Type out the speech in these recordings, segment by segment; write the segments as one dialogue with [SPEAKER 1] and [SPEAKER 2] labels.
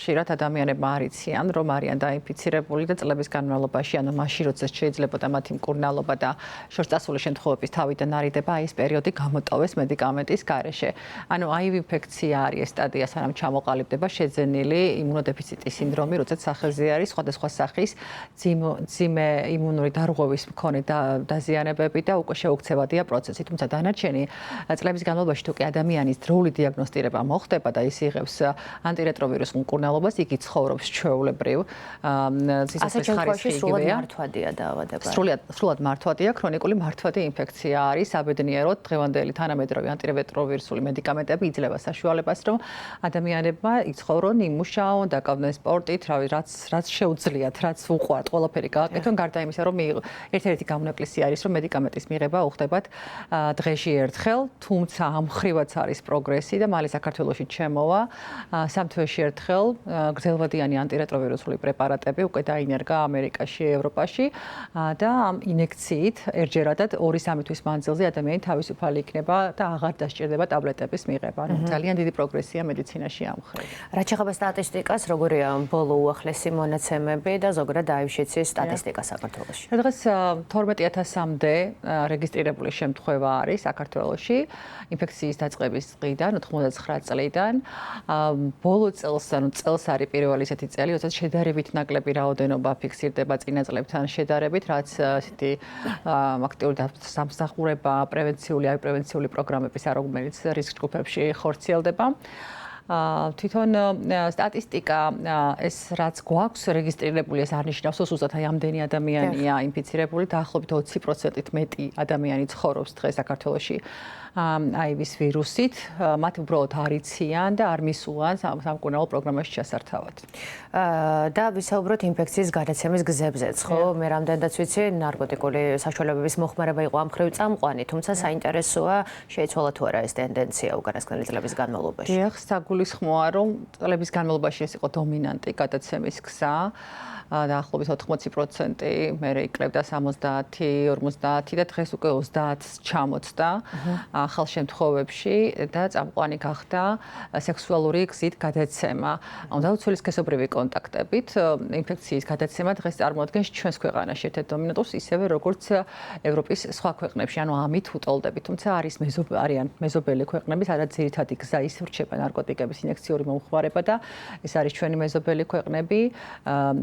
[SPEAKER 1] ხშირად ადამიანებმა არ იციან, რომ არიან დაინფიცირებული და წლების განმავლობაში, ანუ მაშინ, როდესაც შეიძლება მათი მკურნალობა და შორსწასული შემთხვევების თავიდან არიდება, ეს პერიოდი გამოტოვეს მედიკამენტის გარეშე. ანუ HIV ინფექცია არის ეს სტადია, სანამ ჩამოყალიბდება შეძენილი იმუნოდეფიციტის სინდრომი, როდესაც სახელზე არის სხვადასხვა სახის ძიმე იმუნური დარღვევის მქონე დაზიანებები და უკვე შეუქცევადია პროცესი. თუმცა დანარჩენი წლების განმავლობაში თუ კი ადამიანის დროული დიაგნოსტირება მოხდება და ის იღებს ანტირეტროვირუს მკურნალობას, იგი ცხოვრობს ჩვეულებრივ
[SPEAKER 2] სიცოცხლის ხარისხი იგივეა. მართვადია დაავადება.
[SPEAKER 1] სრულად მართვადია, ქრონიკული მართვადი ინფექცია არის. საბედნიეროდ დღევანდელი თანამედროვე ანტირეტროვირუსული მედიკამენტები იძლევა საშუალებას, რომ ადამიანებმა იცხოვრონ, იმუშაონ, დაკავდნენ სპორტით, რაც შეუძლიათ, რაც უყვართ, ყველაფერი გააკეთონ, გარდა იმისა, რომ ერთ-ერთი გამონაკლისი არის, რომ მედიკამენტის მიღება უხდებათ დღეში ერთხელ, თუმცა ამ ხრივაც არის პროგრესი და მალე საქართველოში ჩემოვა 3 თვეში ერთხელ გრძელვადიანი ანტირეტროვირუსული პრეპარატები უკვე დაინერგა ამერიკაში, ევროპაში და ამ ინექციით ერთჯერადად 2-3 თვის მანძილზე ადამიანი თავისუფალი იქნება და აღარ დასჭირდება ტაბლეტების მიღება. ძალიან დიდი პროგრესია მედიცინაში ამ ხრივ.
[SPEAKER 2] რაც შეეხება სტატისტიკას, როგორია ბოლო უახლესი მონაცემები და ზოგადად აივშიცის სტატისტიკა საქართველოში?
[SPEAKER 1] დღეს 12,000-მდე რეგისტრირებული შემთხვევა არის საქართველოში ინფექციის დაწყების დღიდან 99 წლიდან. ბოლო წელს, ანუ წელს არის პირველი ესეთი წელი, როდესაც შედარებით ნაკლები რაოდენობა ფიქსირდება წინა წლებთან შედარებით, რაც ესეთი აქტიური სამსახურება, პრევენციული პროგრამების არ რომელიც რისკ ჯგუფებში ხორციელდება. თვითონ სტატისტიკა ეს რაც გვაქვს რეგისტრირებული ეს არნიშნავს უბრალოდ აი ამდენი ადამიანია ინფიცირებული, დაახლოებით 20%-ით მეტი ადამიანი ცხოვრობს დღეს საქართველოში HIV-ის ვირუსით, მათ უბრალოდ არ იციან და არ მისულან სამკურნალო პროგრამაში ჩასართავად.
[SPEAKER 2] და ვისაუბროთ ინფექციის გადაცემის გზებზეც, ხო? მე რამდენადაც ვიცი, ნარკოტიკული საშუალებების მოხმარება იყო ამ ხრივ წამყვანი, თუმცა საინტერესოა შეიცვალა თუ არა ეს ტენდენცია უკანასკნელი წლების განმავლობაში.
[SPEAKER 1] დიახ, საგულისხმოა, რომ წლების განმავლობაში ეს იყო დომინანტი გადაცემის გზა. დაახლოებით 80%, მერე იკლებდა 70, 50 და დღეს უკვე 30-ს ჩამოწდა ახალ შემთხვევებში და წამყვანი გახდა სექსუალური გზით გადაცემა. დაუცველი სქესობრივი კონტაქტებით ინფექციის გადაცემა დღეს წარმოადგენს ჩვენს ქვეყანაში ერთ-ერთ დომინანტურს, ისევე როგორც ევროპის სხვა ქვეყნებში. ანუ ამით უტოლდებით, თუმცა არიან მეზობელი ქვეყნები, სადაც ძირითადი გზა ის ვრჩება ნარკოტიკების ინექციური მომხმარება და ეს არის ჩვენი მეზობელი ქვეყნები,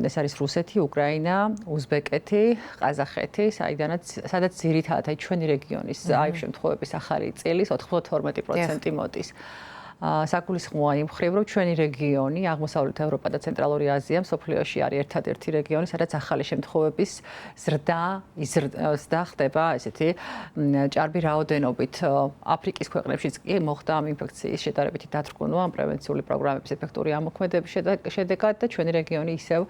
[SPEAKER 1] ეს არის რუსეთი, უკრაინა, უზბეკეთი, ყაზახეთი, სადაც ძირითადად აი ჩვენი რეგიონის აი შემთხვევების ახალი წილის 92% მოდის. საგულისხმოა იმ ხრივ, რომ ჩვენი რეგიონი, აღმოსავლეთ ევროპა და ცენტრალური აზია მსოფლიოში არის ერთადერთი რეგიონი, სადაც ახალი შემთხვევების ზრდა ხდება ესეთი ჭარბი რაოდენობით. აფრიკის ქვეყნებშიც კი მოხდა ამ ინფექციის შედარებითი დათრგუნვა, ამ პრევენციული პროგრამების ეფექტური ამოქმედების შედეგად და ჩვენი რეგიონი ისევ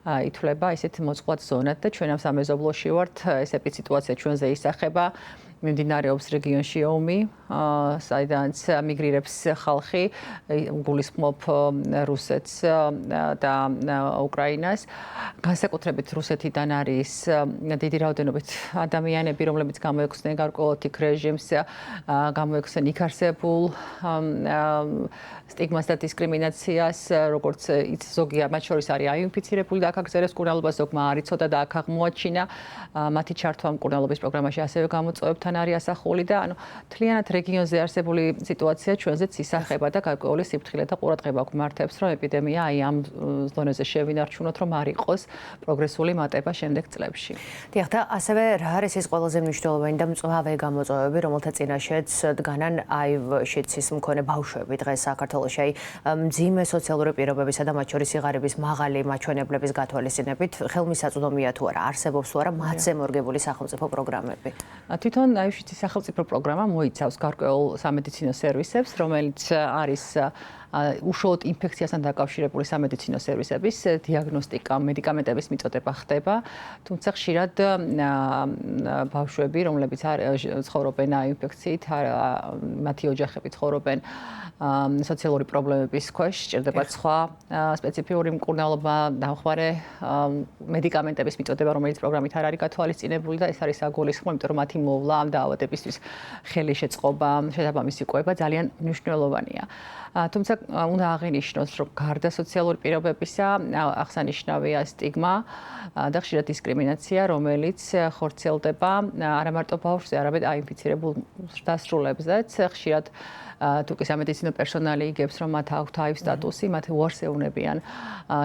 [SPEAKER 1] ითვლება ისეთ მოწყვლად ზონად და ჩვენ ამ სამეზობლოში ვართ, ეს ეპიციტუაცია ჩვენზე ისახება. მიმდინარეობს რეგიონში ომი, საიდანაც მიგრირებს ხალხი, გულისხმობ რუსეთს და უკრაინას. განსაკუთრებით რუსეთიდან არის დიდი რაოდენობით ადამიანები, რომლებიც გამოექვსნენ გარკვეულ თიქ რეჟიმს, გამოექვსნენ იქ არსებულ სტიგმას და დისკრიმინაციას, როგორც ზოგია მათ შორის არის აინფიცირებული და აქ აგზერეს მკურნალობას, ზოგმა არ იცოდა და აქ აღმოაჩინა მათი ჩართვა მკურნალობის პროგრამაში ასევე გამოწვევებთან არის ასახული და ანუ თლიანად რეგიონზე არსებული სიტუაცია ჩვენზეც ისახება და გარკვეული სიფრთხილე და ყურადღება გვმართებს, რომ ეპიდემია აი ამ ზონაზე შევინარჩუნოთ, რომ არ იყოს პროგრესული მატება შემდეგ წლებში.
[SPEAKER 2] დიახ, და ასევე რა არის ეს ყველაზე მნიშვნელოვანი და მწვავე გამოწვევები, რომელთა წინაშეც დგანან HIV-შიც მქონე ბავშვები დღეს საქართველოში, აი მძიმე სოციალური პირობებისა და მათ შორის სიღარიბის მაღალი მაჩვენებლების გათვალისწინებით ხელმისაწვდომია თუ არა, არსებობს თუ არა მათზე მორგებული სახელმწიფო პროგრამები?
[SPEAKER 1] თვითონ HIV-ის სახელმწიფო პროგრამა მოიცავს გარკვეულ სამედიცინო სერვისებს, რომელიც არის უშუალოდ ინფექციასთან დაკავშირებული სამედიცინო სერვისების დიაგნოსტიკა, მედიკამენტების მიწოდება ხდება, თუმცა ხშირად ბავშვები, რომლებიც ცხოვრობენ ინფექციით, მათი ოჯახები ცხოვრობენ სოციალური პრობლემების ქვეშ, სჭირდებათ სხვა სპეციფიური მკურნალობა, დამხმარე მედიკამენტების მიწოდება, რომელიც პროგრამით არ არის გათვალისწინებული და ეს არის საგულისხმო, იმიტომ რომ მათი მოვლა ამ დაავადებისთვის ხელი შეწყობა, შესაბამისი კვება ძალიან მნიშვნელოვანია. თუმცა უნდა აღინიშნოს, რომ გარდა სოციალური პირობებისა, აღსანიშნავია სტიგმა და ხშირად დისკრიმინაცია, რომელიც ხორციელდება არა მარტო ბავშვზე, არამედ აინფიცირებულ დასრულებზეც. ხშირად თუ კი სამედიცინო პერსონალი იგებს, რომ მათ აქვთ აივ სტატუსი, მათ უარს ეუბნებიან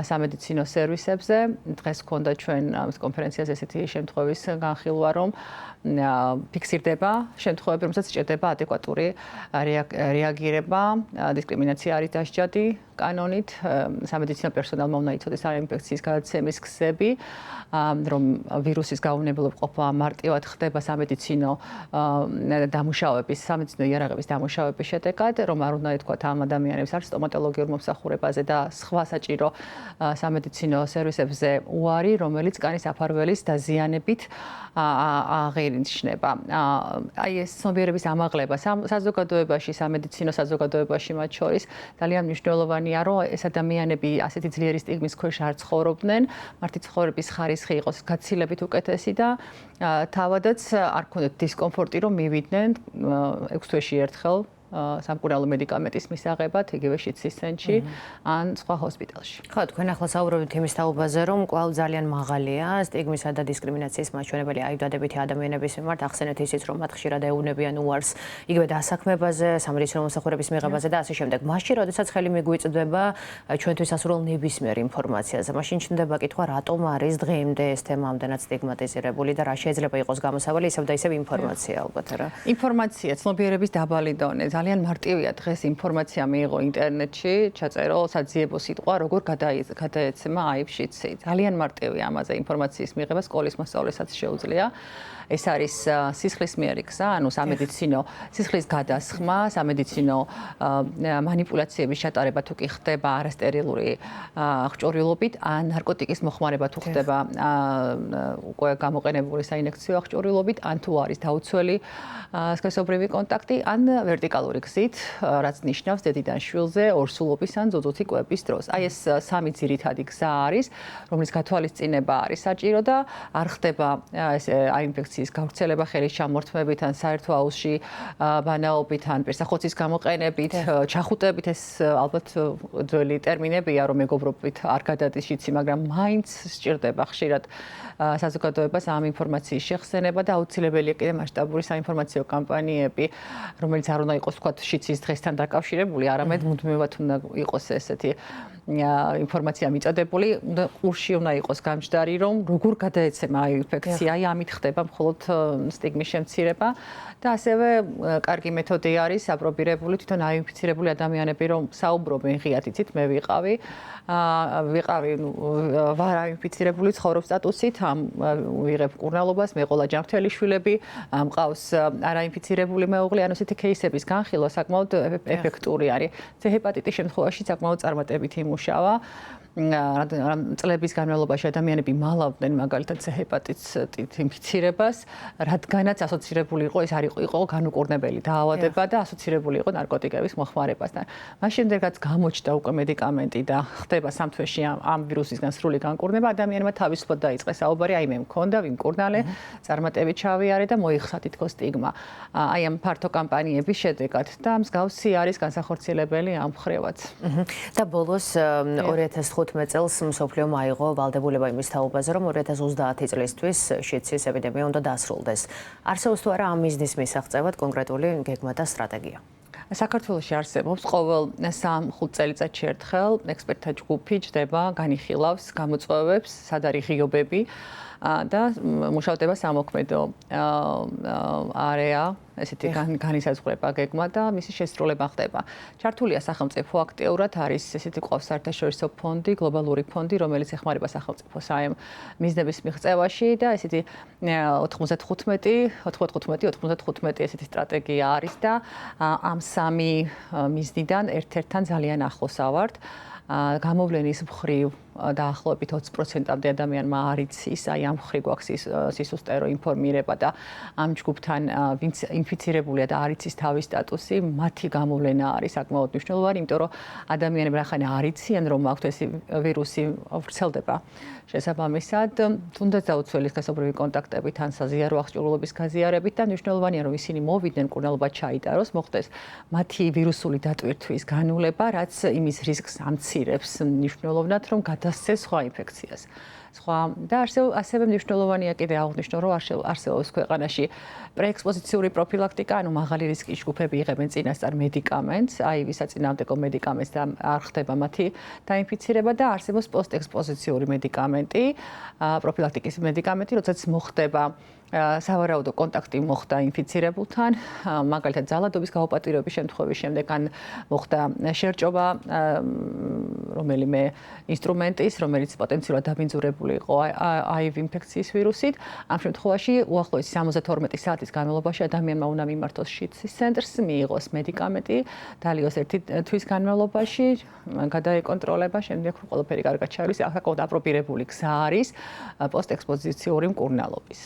[SPEAKER 1] სამედიცინო სერვისებზე. დღეს გვქონდა ჩვენ ამ კონფერენციაზე ესეთი შემთხვევის განხილვა, რომ ფიქსირდება შემთხვევები, რომელსაც სჭირდება ადეკვატური რეაგირება. დისკრიმინაცია არის დასჯადი კანონით, სამედიცინო პერსონალმა უნდა იცოდეს ამ ინფექციის გადაცემის გზები, რომ ვირუსის გაუვნებლობა ყოფა მარტივად ხდება სამედიცინო დამუშავების, სამედიცინო იარაღების დამუშავების შედეგად, რომ არ უნდა ეთქვათ ამ ადამიანებს არ სტომატოლოგიურ მომსახურებაზე და სხვა საჭირო სამედიცინო სერვისებზე უარი, რომელიც კანის აფარველის დაზიანებით აღინიშნება. აი ეს ცნობიერების ამაღლება საზოგადოებაში, სამედიცინო საზოგადოებაში მათ შორის ძალიან მნიშვნელოვანია, რომ ეს ადამიანები ასეთი ძლიერი სტიგმის ქვეშ არ ცხოვრობდნენ, მათი ცხოვრების ხარისხი იყოს გაცილებით უკეთესი და თავადაც არ ქონდათ დისკომფორტი, რომ მივიდნენ 6 თვეში ერთხელ სამკურნალო მედიკამენტის მისაღებად, იგივე შიდსის ცენტრში ან სხვა ჰოსპიტალში.
[SPEAKER 2] ხო, თქვენ ახლა საუბრობთ იმის თაობაზე, რომ კვლავ ძალიან მაღალია სტიგმისა და დისკრიმინაციის მაჩვენებელი აივ-დადებითი ადამიანების მიმართ. ახსენეთ ისიც, რომ მათ ხშირად ეუბნებიან უარს იგივე დასაქმებაზე, სამედიცინო მომსახურების მიღებაზე და ასე შემდეგ. მაშინ, როდესაც ხელი მიგვიწვდება ჩვენთვის ასურულ ნებისმიერ ინფორმაციაზე, მაშინ ჩნდება კითხვა, რატომ არის დღემდე ეს თემა ამდენად სტიგმატიზირებული და რა შეიძლება იყოს გამოსავალი ისევ და ისევ ინფორმაცია ალბათ რა.
[SPEAKER 1] ინფორმაცია, ცნობიერების დაბალი დონე. ძალიან მარტივია დღეს ინფორმაცია მიიღო ინტერნეტში, ჩაწერო საძიებო სიტყვა, როგორ გადაეცემა აივ-შიდსი. ძალიან მარტივია ამაზე ინფორმაციის მიღება, სკოლის მოსწავლესაც შეუძლია. ეს არის სისხლისმიერი გზა, ანუ სამედიცინო სისხლის გადასხმა, სამედიცინო მანიპულაციების ჩატარება თუ კი ხდება არასტერილური აღჭურვილობით, ან ნარკოტიკის მოხმარება თუ ხდება უკვე გამოყენებული საინექციო აღჭურვილობით, ან თუ არის დაუცველი სქესობრივი კონტაქტი, ან ვერტიკალური გზით, რაც ნიშნავს დედიდან შვილზე ორსულობის ან ძუძუთი კვების დროს. აი ეს სამი ძირითადი გზა არის, რომლის გათვალისწინება არის საჭირო და არ ხდება ეს აინფექციის გავრცელება ხელის ჩამორთმებით ან საერთო აუზში ბანაობით ან პირსახოცის გამოყენებით, ჩახუტებით. ეს ალბათ ძველი ტერმინებია, რომ მეგობრობით არ გადადის შიდსი, მაგრამ მაინც სჭირდება ხშირად საზოგადოებას ამ ინფორმაციის შეხსენება და აუცილებელია კიდე მასშტაბური საინფორმაციო კამპანიები, რომელიც არ უნდა იყოს ვთქვათ შიდსის დღესთან დაკავშირებული, არამედ მუდმივად უნდა იყოს ესეთი ინფორმაცია მიწოდებული, ყურში უნდა იყოს გამჯდარი, რომ როგორ გადაეცემა აი ინფექცია, აი ამით ხდება მხოლოდ სტიგმის შემცირება და ასევე კარგი მეთოდი არის აპრობირებული თვითონ აინფიცირებული ადამიანები, რომ საუბრობენ ღიად, იცით, მე ვიყავი ვარ აინფიცირებული ცხოვრობ სტატუსით, ვიღებ მკურნალობას, მეყოლა ჯანმრთელი შვილები, მყავს არაინფიცირებული მეუღლე, ანუ ესეთი кейსების განხილვა საკმაოდ ეფექტური არის. C ჰეპატიტის შემთხვევაში საკმაოდ წარმატებით იმუშავა. წლების განმავლობაში ადამიანები მალავდნენ მაგალითად C ჰეპატიტით ინფიცირებას, რადგანაც ასოცირებული იყო, ეს არ იყო განუკურნებელი დაავადება და ასოცირებული იყო ნარკოტიკების მოხმარებასთან. მას შემდეგაც გამოჩნდა უკვე მედიკამენტი და ხდება 3 თვეში ამ ვირუსისგან სრული განკურნება, ადამიანმა თავისუფლად დაიწყეს საუბარი, აი მე მქონდა, ვიმკურნალე, წარმატებით ჩავიარე და მოიხსნა თითქოს სტიგმა. აი ამ ფართო კამპანიების შედეგად და მსგავსი არის განსახორციელებელი ამ მხრივაც.
[SPEAKER 2] და ბოლოს 2015 წელს მსოფლიომ აიღო ვალდებულება იმის თაობაზე, რომ 2030 წლისთვის შიდსის ეპიდემია უნდა დასრულდეს. არსებობს თუ არა ამ მიზნის მისაღწევად კონკრეტული გეგმა და სტრატეგია?
[SPEAKER 1] საქართველოში არსებობს ყოველ 3-5 წელიწადში ერთხელ ექსპერტთა ჯგუფი ჯდება, განიხილავს გამოწვევებს, სად არის ღიობები და მუშავდება სამოქმედო არეა, ესეთი განისაზღვრება გეგმა და მისი შესრულება ხდება. ჩართულია სახელმწიფო აქტიურად, არის ესეთი ყავს საერთაშორისო ფონდი, გლობალური ფონდი, რომელიც ეხმარება სახელმწიფოს აი ამ მიზნების მიღწევაში და ესეთი 95 ესეთი სტრატეგია არის და ამ სამი მიზნიდან ერთ-ერთთან ძალიან ახლოს ავართ. გამოვლენის მხრივ დაახლოებით 20%-მდე ადამიანმა არ იცის, აი ამ მხრივ გვაქვს სისუსტე რო ინფორმირება და ამ ჯგუფთან ვინც ინფიცირებულია და არ იცის თავის სტატუსი, მათი გამოვლენა არის საკმაოდ მნიშვნელოვანი, იმიტომ რომ ადამიანები რახან არ იციან რომ აქვთ ეს ვირუსი ვრცელდება. შესაბამისად, თუნდაც დაუცველი სქესობრივი კონტაქტები თან საზიარო აღჭურვილობის გაზიარებით და მნიშვნელოვანია რომ ისინი მოვიდნენ მკურნალობა ჩაიტაროს, მოხდეს მათი ვირუსული დატვირთვის განულება, რაც იმის რისკს ამცირებს მნიშვნელოვნად რომ გადასცეს სხვა ინფექციას. და ასევე მნიშვნელოვანია კიდე აღვნიშნო, რომ არსებობს ქვეყანაში პრეექსპოზიციური პროფილაქტიკა, ანუ მაღალი რისკის ჯგუფები იღებენ წინასწარ მედიკამენტს, აი ვისაწინააღმდეგო მედიკამენტს და არ ხდება მათი დაინფიცირება და არსებობს პოსტექსპოზიციური მედიკამენტი, პროფილაქტიკის მედიკამენტი, როდესაც მოხდება სავარაუდო კონტაქტი მოხდა ინფიცირებულთან, მაგალითად ძალადობის გაუპატიურების შემთხვევის შემდეგ ან მოხდა შერჭობა რომელიმე ინსტრუმენტის, რომელიც პოტენციურად დაბინძურებული იყო HIV ინფექციის ვირუსით. ამ შემთხვევაში უახლოესი 72 საათის განმავლობაში ადამიანმა უნდა მიმართოს შიდსის ცენტრს, მიიღოს მედიკამენტი, დალიოს 1 თვის განმავლობაში, გადაეკონტროლება, შემდეგ რომ ყველაფერი კარგად ჩაივლის, საკმაოდ აპრობირებული გზა არის პოსტექსპოზიციური მკურნალობის.